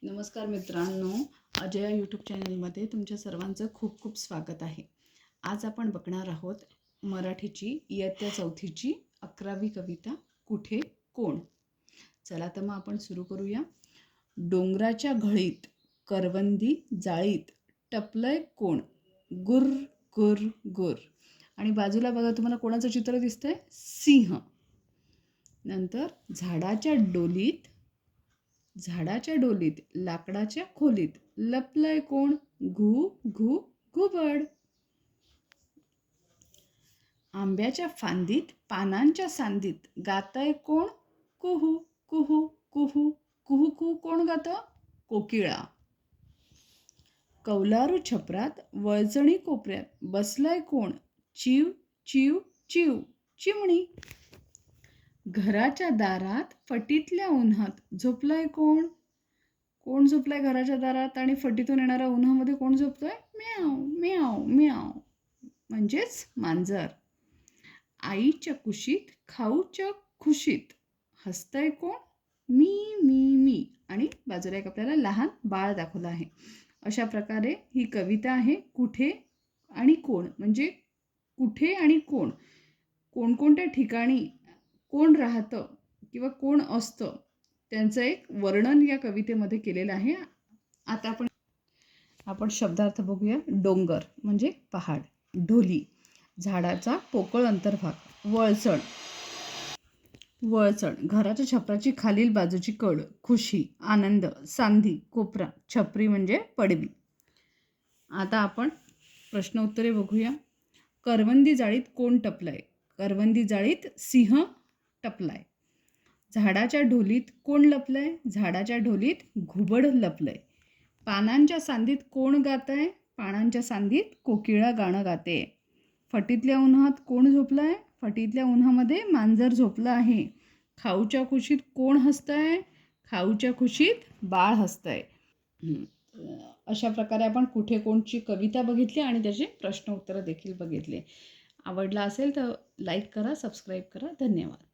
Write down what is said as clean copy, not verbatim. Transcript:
नमस्कार मित्रांनो, अजया यूट्यूब चॅनलमध्ये तुमच्या सर्वांचं खूप खूप स्वागत आहे. आज आपण बघणार आहोत मराठीची इयत्ता चौथीची 11वी कविता कुठे कोण. चला तर मग आपण सुरू करूया. डोंगराच्या घळीत करवंदी जाळीत टपलंय कोण, गुर गुर गुर. आणि बाजूला बघा तुम्हाला कोणाचं चित्र दिसतंय, सिंह. नंतर झाडाच्या डोलीत लाकडाच्या खोलीत लपलंय कोण, घू घू घुबड. आंब्याच्या फांदीत पानांच्या सांदीत गातय कोण, कुहू कुहू कुहू कुहू कुहू. कोण गातं, कोकिळा. कौलारू छपरात वळचणी कोपऱ्यात बसलंय कोण, चिव चिव चिव चिमणी. घराच्या दारात फटीतल्या उन्हात झोपलंय कोण, कोण झोपलंय घराच्या दारात आणि फटीतून येणाऱ्या उन्हामध्ये कोण झोपतोय, म्याव म्याव म्याव म्हणजेच मांजर. आईच्या कुशीत खाऊच्या खुशीत हसतंय कोण, मी मी मी. आणि बाजूला एक आपल्याला लहान बाळ दाखवलं आहे. अशा प्रकारे ही कविता आहे. कुठे आणि कोण म्हणजे कुठे आणि कोण, कोणकोणत्या ठिकाणी कोण राहतं किंवा कोण असतं त्यांचं एक वर्णन या कवितेमध्ये केलेलं आहे. आता आपण शब्दार्थ बघूया. डोंगर म्हणजे पहाड, ढोली झाडाचा पोकळ अंतर्भाग, वळचण घराच्या छपराची खालील बाजूची कड, खुशी आनंद, सांधी कोपरा, छपरी म्हणजे पडवी. आता आपण प्रश्न उत्तरे बघूया. करवंदी जाळीत कोण टपलाय, करवंदी जाळीत सिंह टपलाय. झाडाच्या ढोलीत कोण लपलंय, झाडाच्या ढोलीत घुबड लपलंय. पानांच्या सांदीत कोण गातंय, पानांच्या सांदीत कोकिळा गाणं गाते. फटीतल्या उन्हात कोण झोपलंय, फटीतल्या उन्हामध्ये मांजर झोपलं आहे. खाऊच्या खुशीत कोण हसतंय, खाऊच्या खुशीत बाळ हसतंय. अशा प्रकारे आपण कुठे कोणची कविता बघितली आणि त्याचे प्रश्न उत्तरं देखील बघितले. आवडला असेल तर लाईक करा, सबस्क्राईब करा. धन्यवाद.